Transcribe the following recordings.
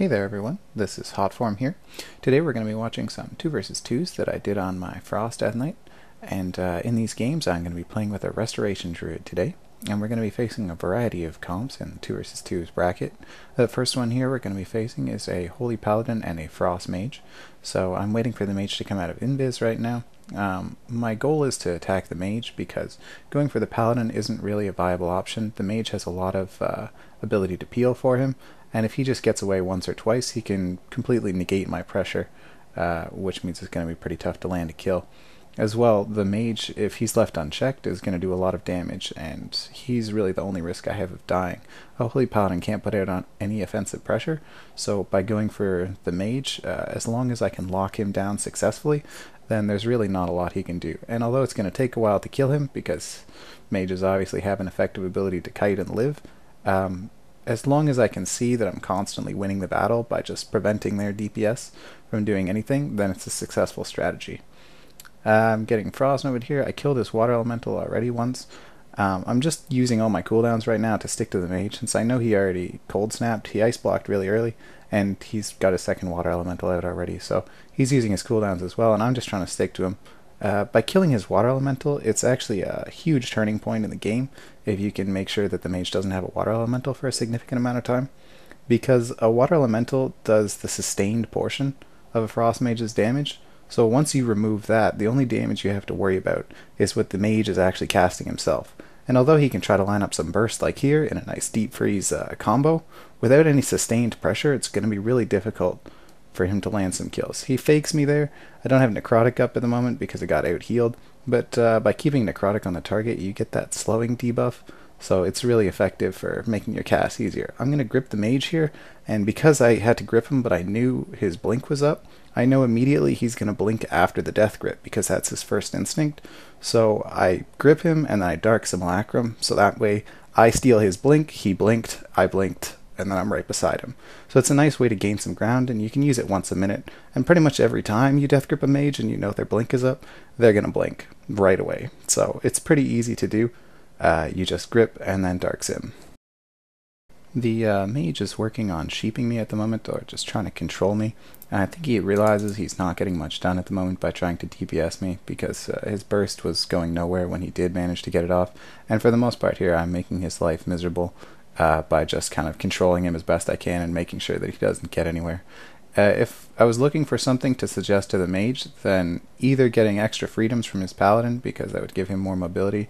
Hey there everyone, this is Hotform here. Today we're going to be watching some 2 versus 2s that I did on my Frost Death Knight. And in these games I'm going to be playing with a Restoration Druid today. And we're going to be facing a variety of comps in 2 versus 2s bracket. The first one here we're going to be facing is a Holy Paladin and a Frost Mage. So I'm waiting for the Mage to come out of Invis right now. My goal is to attack the Mage because going for the Paladin isn't really a viable option. The Mage has a lot of ability to peel for him. And if he just gets away once or twice, he can completely negate my pressure, which means it's going to be pretty tough to land a kill. As well, the Mage, if he's left unchecked, is going to do a lot of damage, and he's really the only risk I have of dying. A Holy Paladin can't put out on any offensive pressure, so by going for the Mage, as long as I can lock him down successfully, then there's really not a lot he can do. And although it's going to take a while to kill him, because Mages obviously have an effective ability to kite and live, as long as I can see that I'm constantly winning the battle by just preventing their DPS from doing anything, then it's a successful strategy. I'm getting Frost over here. I killed his Water Elemental already once. I'm just using all my cooldowns right now to stick to the Mage, since I know he already cold snapped. He ice blocked really early, and he's got his second Water Elemental out already, so he's using his cooldowns as well, and I'm just trying to stick to him. By killing his Water Elemental, it's actually a huge turning point in the game if you can make sure that the Mage doesn't have a Water Elemental for a significant amount of time, because a Water Elemental does the sustained portion of a Frost Mage's damage. So once you remove that, the only damage you have to worry about is what the Mage is actually casting himself. And although he can try to line up some burst like here in a nice deep freeze combo, without any sustained pressure, it's going to be really difficult for him to land some kills. He fakes me there. I don't have Necrotic up at the moment because I got out healed, but by keeping Necrotic on the target, you get that slowing debuff, so it's really effective for making your cast easier. I'm going to grip the Mage here, and because I had to grip him but I knew his blink was up, I know immediately he's going to blink after the death grip because that's his first instinct. So I grip him and then I Dark Simulacrum, so that way I steal his blink, he blinked, I blinked, and then I'm right beside him. So it's a nice way to gain some ground, and you can use it once a minute, and pretty much every time you death grip a Mage and you know their blink is up, they're going to blink right away. So it's pretty easy to do. You just grip and then Dark Sim. The Mage is working on sheeping me at the moment, or just trying to control me, and I think he realizes he's not getting much done at the moment by trying to DPS me, because his burst was going nowhere when he did manage to get it off, and for the most part here I'm making his life miserable by just kind of controlling him as best I can and making sure that he doesn't get anywhere. If I was looking for something to suggest to the Mage, then either getting extra freedoms from his Paladin, because that would give him more mobility,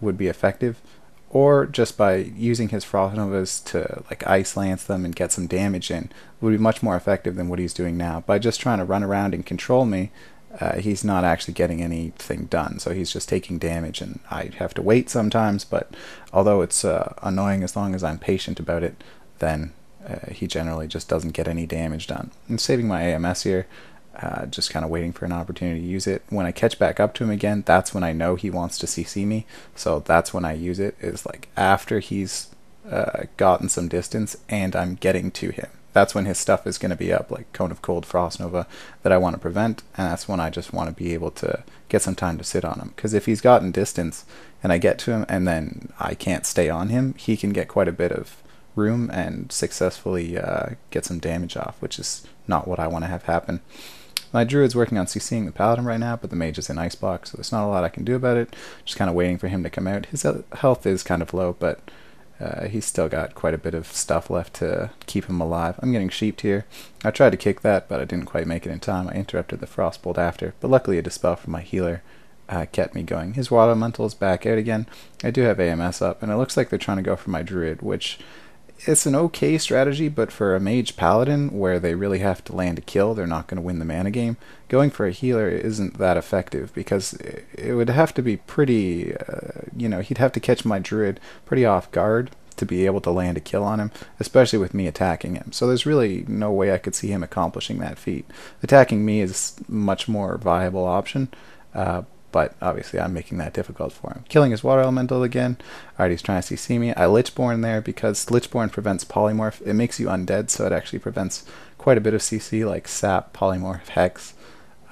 would be effective, or just by using his Frost Novas to like ice lance them and get some damage in would be much more effective than what he's doing now. By just trying to run around and control me, he's not actually getting anything done, so he's just taking damage, and I have to wait sometimes, but although it's annoying, as long as I'm patient about it, then he generally just doesn't get any damage done. I'm saving my AMS here, just kind of waiting for an opportunity to use it. When I catch back up to him again, that's when I know he wants to CC me, so that's when I use it, is like after he's gotten some distance and I'm getting to him. That's when his stuff is going to be up, like Cone of Cold, Frost Nova, that I want to prevent, and that's when I just want to be able to get some time to sit on him. Because if he's gotten distance and I get to him and then I can't stay on him, he can get quite a bit of room and successfully get some damage off, which is not what I want to have happen. My Druid's working on CCing the Paladin right now, but the Mage is in Ice Block, so there's not a lot I can do about it. Just kind of waiting for him to come out. His health is kind of low, but he's still got quite a bit of stuff left to keep him alive. I'm getting sheeped here. I tried to kick that, but I didn't quite make it in time. I interrupted the Frostbolt after, but luckily a Dispel from my healer kept me going. His Water Elemental is back out again. I do have AMS up, and it looks like they're trying to go for my Druid, which it's an okay strategy, but for a Mage Paladin, where they really have to land a kill, they're not going to win the mana game, going for a healer isn't that effective, because it would have to be pretty, he'd have to catch my Druid pretty off guard to be able to land a kill on him, especially with me attacking him. So there's really no way I could see him accomplishing that feat. Attacking me is a much more viable option, but obviously I'm making that difficult for him. Killing his Water Elemental again. Alright, he's trying to CC me. I Lichborn there because Lichborn prevents Polymorph. It makes you undead, so it actually prevents quite a bit of CC, like Sap, Polymorph, Hex,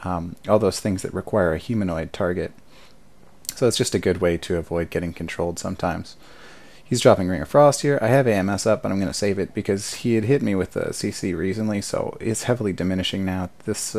all those things that require a humanoid target. So it's just a good way to avoid getting controlled sometimes. He's dropping Ring of Frost here. I have AMS up, but I'm going to save it because he had hit me with the CC recently, so it's heavily diminishing now. This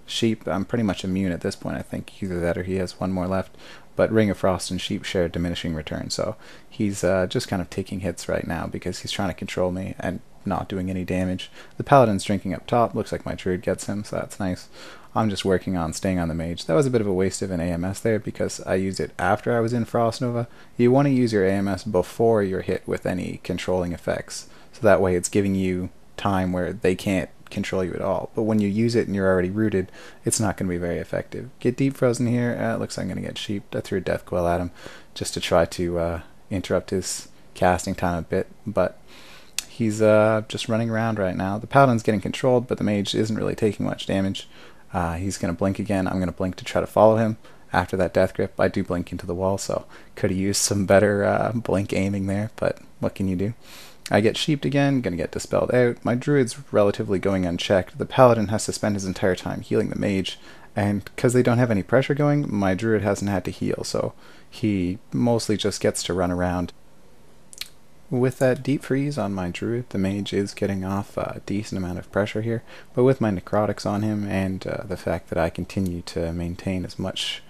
sheep, I'm pretty much immune at this point. I think either that or he has one more left. But Ring of Frost and sheep share diminishing return, so he's just kind of taking hits right now because he's trying to control me and not doing any damage. The Paladin's drinking up top. Looks like my Druid gets him, so that's nice. I'm just working on staying on the Mage. That was a bit of a waste of an AMS there because I used it after I was in Frost Nova. You want to use your AMS before you're hit with any controlling effects, so that way it's giving you time where they can't control you at all. But when you use it and you're already rooted, it's not going to be very effective. Get deep frozen here. It looks like I'm going to get sheep. I threw a death quill at him just to try to interrupt his casting time a bit, but he's just running around right now. The Paladin's getting controlled, but the Mage isn't really taking much damage. He's going to blink again. I'm going to blink to try to follow him. After that death grip, I do blink into the wall, so could have used some better blink aiming there, but what can you do? I get sheeped again, gonna get dispelled out. My Druid's relatively going unchecked. The Paladin has to spend his entire time healing the Mage, and because they don't have any pressure going, my Druid hasn't had to heal, so he mostly just gets to run around. With that deep freeze on my Druid, the Mage is getting off a decent amount of pressure here, but with my necrotics on him and the fact that I continue to maintain as much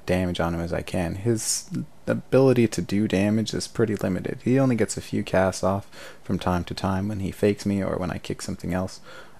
damage on him as I can, his ability to do damage is pretty limited. He only gets a few casts off from time to time when he fakes me or when I kick something else,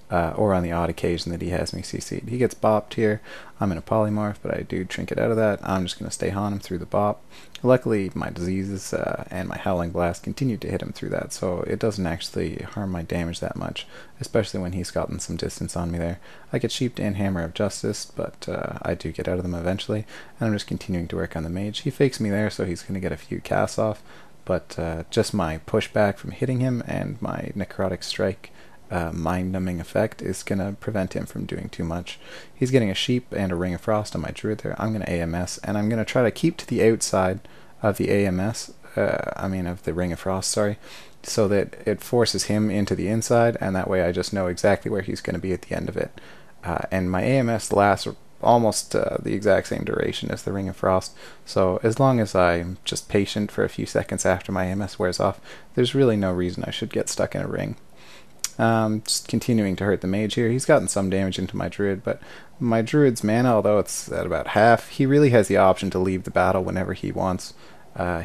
or on the odd occasion that he has me CC'd. He gets bopped here. I'm in a polymorph, but I do trinket out of that. I'm just going to stay on him through the bop. Luckily, my diseases and my Howling Blast continue to hit him through that, so it doesn't actually harm my damage that much, especially when he's gotten some distance on me there. I get sheeped and Hammer of Justice, but I do get out of them eventually, and I'm just continuing to work on the Mage. He fakes me there, so he's going to get a few casts off, but just my pushback from hitting him and my Necrotic Strike mind-numbing effect is going to prevent him from doing too much. He's getting a sheep and a Ring of Frost on my Druid there. I'm going to AMS, and I'm going to try to keep to the outside of the AMS, of the Ring of Frost, sorry, so that it forces him into the inside, and that way I just know exactly where he's going to be at the end of it. And my AMS lasts almost the exact same duration as the Ring of Frost, so as long as I'm just patient for a few seconds after my AMS wears off, there's really no reason I should get stuck in a ring. Just continuing to hurt the Mage here. He's gotten some damage into my Druid, but my Druid's mana, although it's at about half, he really has the option to leave the battle whenever he wants.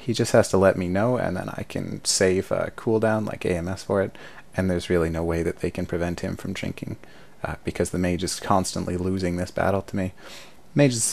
He just has to let me know, and then I can save a cooldown like AMS for it, and there's really no way that they can prevent him from drinking, because the Mage is constantly losing this battle to me. Mage has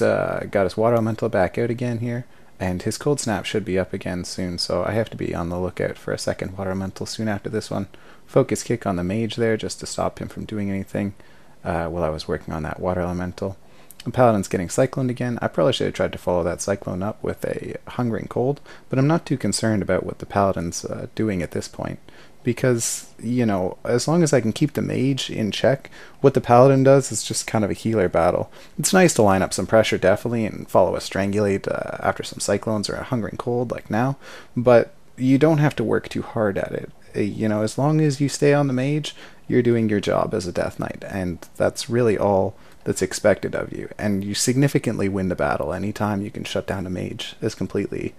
got his Water Elemental back out again here, and his Cold Snap should be up again soon, so I have to be on the lookout for a second Water Elemental soon after this one. Focus Kick on the Mage there just to stop him from doing anything while I was working on that Water Elemental. The Paladin's getting Cycloned again. I probably should have tried to follow that Cyclone up with a Hungering Cold, but I'm not too concerned about what the Paladin's doing at this point, because, you know, as long as I can keep the Mage in check, what the Paladin does is just kind of a healer battle. It's nice to line up some pressure, definitely, and follow a Strangulate after some Cyclones or a Hungering Cold like now, but you don't have to work too hard at it. You know, as long as you stay on the Mage, you're doing your job as a Death Knight, and that's really all that's expected of you. And you significantly win the battle anytime you can shut down a Mage as completely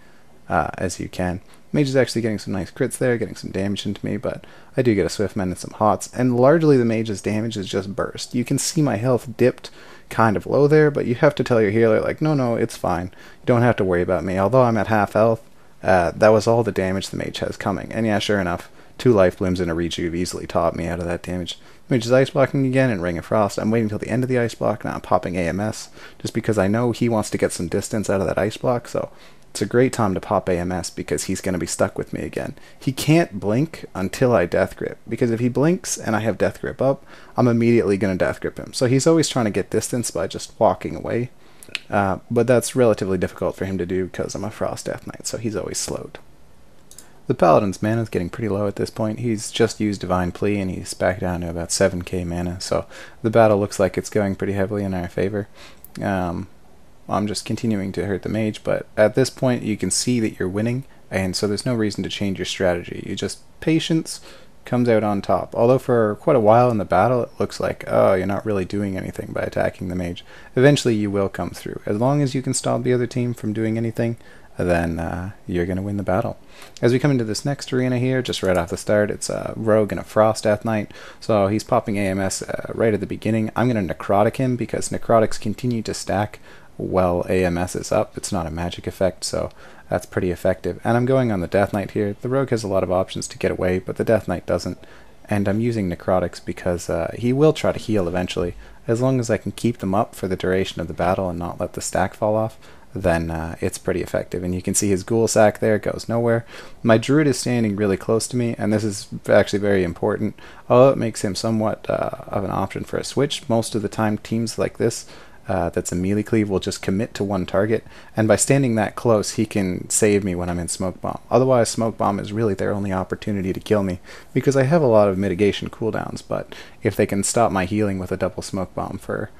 as you can. Mage is actually getting some nice crits there, getting some damage into me, but I do get a Swiftmend and some Hots, and largely the Mage's damage is just burst. You can see my health dipped kind of low there, but you have to tell your healer, like, no, it's fine. You don't have to worry about me. Although I'm at half health, that was all the damage the Mage has coming. And yeah, sure enough, 2 Life Blooms and a Rejuve easily taught me out of that damage. Mage is Ice Blocking again and Ring of Frost. I'm waiting till the end of the Ice Block, now I'm popping AMS, just because I know he wants to get some distance out of that Ice Block, so it's a great time to pop AMS because he's going to be stuck with me again. He can't blink until I Death Grip, because if he blinks and I have Death Grip up, I'm immediately going to Death Grip him. So he's always trying to get distance by just walking away, but that's relatively difficult for him to do because I'm a Frost Death Knight, so he's always slowed. The Paladin's mana is getting pretty low at this point. He's just used Divine Plea and he's back down to about 7k mana, so the battle looks like it's going pretty heavily in our favor. I'm just continuing to hurt the Mage, but at this point you can see that you're winning, and so there's no reason to change your strategy. You just, patience comes out on top. Although for quite a while in the battle it looks like, oh, you're not really doing anything by attacking the Mage. Eventually you will come through. As long as you can stop the other team from doing anything, then you're going to win the battle. As we come into this next arena here, just right off the start, it's a rogue and a frost death knight, so he's popping AMS right at the beginning. I'm going to necrotic him because necrotics continue to stack while AMS is up. It's not a magic effect, so that's pretty effective. And I'm going on the death knight here. The rogue has a lot of options to get away, but the death knight doesn't. And I'm using necrotics because he will try to heal eventually. As long as I can keep them up for the duration of the battle and not let the stack fall off, then it's pretty effective. And you can see his ghoul sack there goes nowhere. My druid is standing really close to me, and this is actually very important. Although it makes him somewhat of an option for a switch, most of the time teams like this that's a melee cleave will just commit to one target, and by standing that close he can save me when I'm in smoke bomb. Otherwise smoke bomb is really their only opportunity to kill me, because I have a lot of mitigation cooldowns, but if they can stop my healing with a double smoke bomb for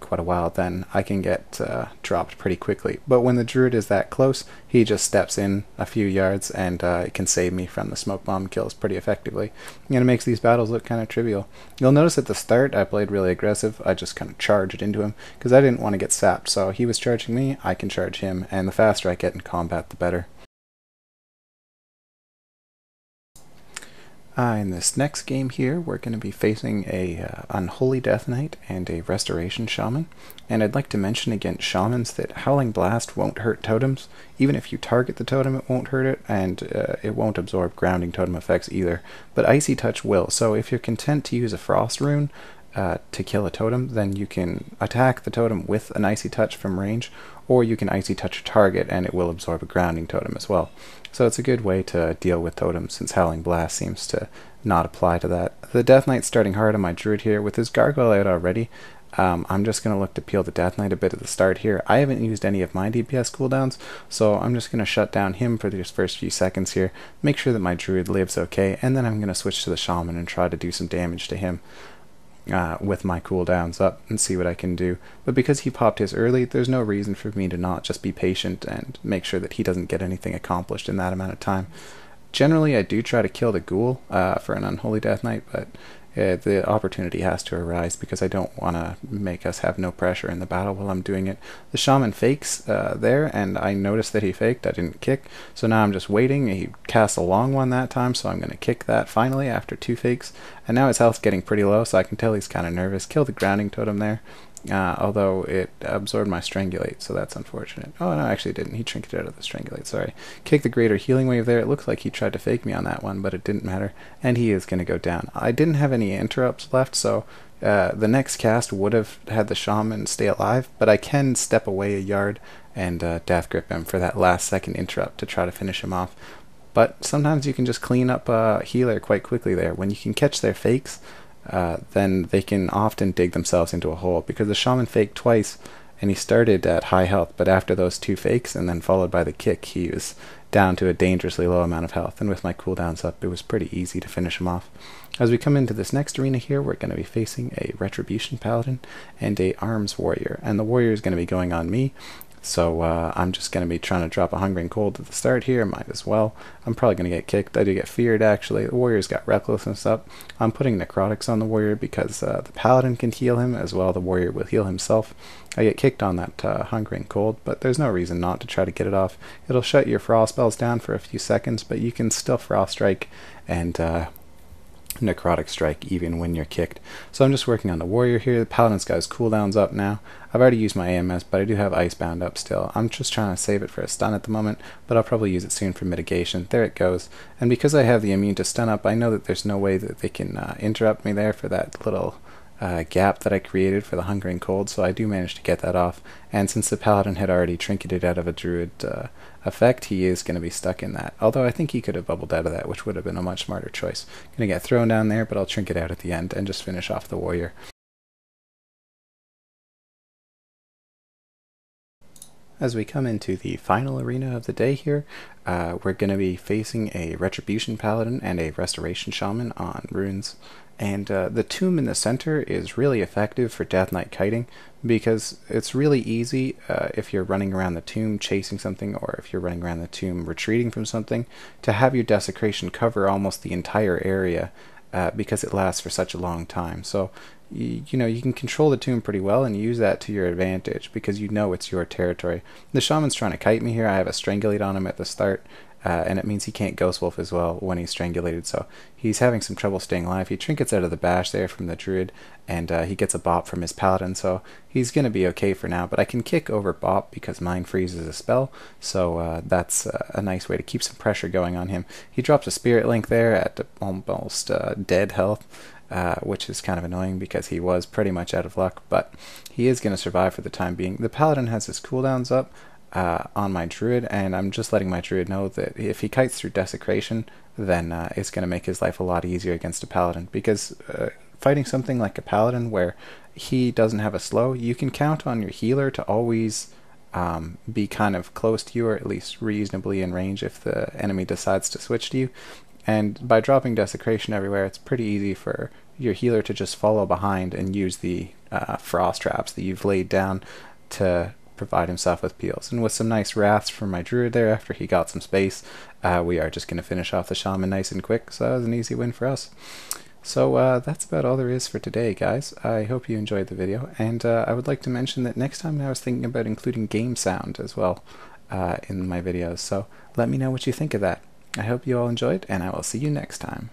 quite a while, then I can get dropped pretty quickly. But when the druid is that close, he just steps in a few yards and it can save me from the smoke bomb kills pretty effectively. And it makes these battles look kind of trivial. You'll notice at the start I played really aggressive. I just kind of charged into him because I didn't want to get sapped. So he was charging me, I can charge him, and the faster I get in combat, the better. In this next game here, we're going to be facing a Unholy Death Knight and a Restoration Shaman. And I'd like to mention against Shamans that Howling Blast won't hurt totems. Even if you target the totem, it won't hurt it, and it won't absorb grounding totem effects either. But Icy Touch will, so if you're content to use a Frost Rune to kill a totem, then you can attack the totem with an Icy Touch from range, or you can Icy Touch a target and it will absorb a grounding totem as well. So it's a good way to deal with totems, since Howling Blast seems to not apply to that. The Death Knight's starting hard on my druid here. With his gargoyle out already, I'm just going to look to peel the Death Knight a bit at the start here. I haven't used any of my DPS cooldowns, so I'm just going to shut down him for these first few seconds here, make sure that my druid lives okay, and then I'm going to switch to the shaman and try to do some damage to him with my cooldowns up and see what I can do. But because he popped his early, there's no reason for me to not just be patient and make sure that he doesn't get anything accomplished in that amount of time. Generally I do try to kill the ghoul for an Unholy Death Knight, but the opportunity has to arise because I don't want to make us have no pressure in the battle while I'm doing it. The shaman fakes there, and I noticed that he faked. I didn't kick, so now I'm just waiting. He cast a long one that time, so I'm going to kick that finally after 2 fakes. And now his health's getting pretty low, so I can tell he's kind of nervous. Kill the grounding totem there. Although it absorbed my Strangulate, so that's unfortunate. Oh, no, actually it didn't. He trinketed out of the Strangulate, sorry. Kick the Greater Healing Wave there. It looks like he tried to fake me on that one, but it didn't matter. And he is going to go down. I didn't have any interrupts left, so the next cast would have had the Shaman stay alive, but I can step away a yard and Death Grip him for that last second interrupt to try to finish him off. But sometimes you can just clean up a healer quite quickly there. When you can catch their fakes, then they can often dig themselves into a hole, because the shaman faked twice and he started at high health, but after those 2 fakes and then followed by the kick, he was down to a dangerously low amount of health, and with my cooldowns up it was pretty easy to finish him off. As we come into this next arena here, we're going to be facing a Retribution Paladin and a Arms Warrior, and the Warrior is going to be going on me. So I'm just going to be trying to drop a Hungering Cold at the start here, might as well. I'm probably going to get kicked. I do get feared actually. The Warrior's got Recklessness up. I'm putting Necrotics on the Warrior because the Paladin can heal him as well. The Warrior will heal himself. I get kicked on that Hungering Cold, but there's no reason not to try to get it off. It'll shut your Frost spells down for a few seconds, but you can still Frost Strike and Necrotic Strike even when you're kicked. So I'm just working on the Warrior here. The Paladin's got his cooldowns up now. I've already used my AMS, but I do have Icebound up still. I'm just trying to save it for a stun at the moment, but I'll probably use it soon for mitigation. There it goes. And because I have the immune to stun up, I know that there's no way that they can interrupt me there for that little gap that I created for the Hungering Cold, so I do manage to get that off. And since the Paladin had already trinketed out of a Druid effect, he is going to be stuck in that. Although I think he could have bubbled out of that, which would have been a much smarter choice. Going to get thrown down there, but I'll trinket out at the end and just finish off the Warrior. As we come into the final arena of the day here, we're going to be facing a Retribution Paladin and a Restoration Shaman on runes. And the tomb in the center is really effective for Death Knight kiting, because it's really easy if you're running around the tomb chasing something, or if you're running around the tomb retreating from something, to have your desecration cover almost the entire area because it lasts for such a long time. So you know, you can control the tomb pretty well and use that to your advantage because you know it's your territory. The shaman's trying to kite me here. I have a strangulate on him at the start, and it means he can't Ghost Wolf as well when he's strangulated, so he's having some trouble staying alive. He trinkets out of the bash there from the druid, and he gets a bop from his paladin, so he's going to be okay for now, but I can kick over bop because Mind Freeze is a spell, so that's a nice way to keep some pressure going on him. He drops a Spirit Link there at almost dead health, which is kind of annoying because he was pretty much out of luck, but he is going to survive for the time being. The paladin has his cooldowns up on my druid, and I'm just letting my druid know that if he kites through desecration, then it's going to make his life a lot easier against a paladin, because fighting something like a paladin where he doesn't have a slow, you can count on your healer to always be kind of close to you, or at least reasonably in range if the enemy decides to switch to you. And by dropping desecration everywhere, it's pretty easy for your healer to just follow behind and use the frost traps that you've laid down to provide himself with peels. And with some nice wraths from my druid there after he got some space, we are just going to finish off the shaman nice and quick, so that was an easy win for us. So that's about all there is for today, guys. I hope you enjoyed the video, and I would like to mention that next time I was thinking about including game sound as well in my videos, so let me know what you think of that. I hope you all enjoyed, and I will see you next time.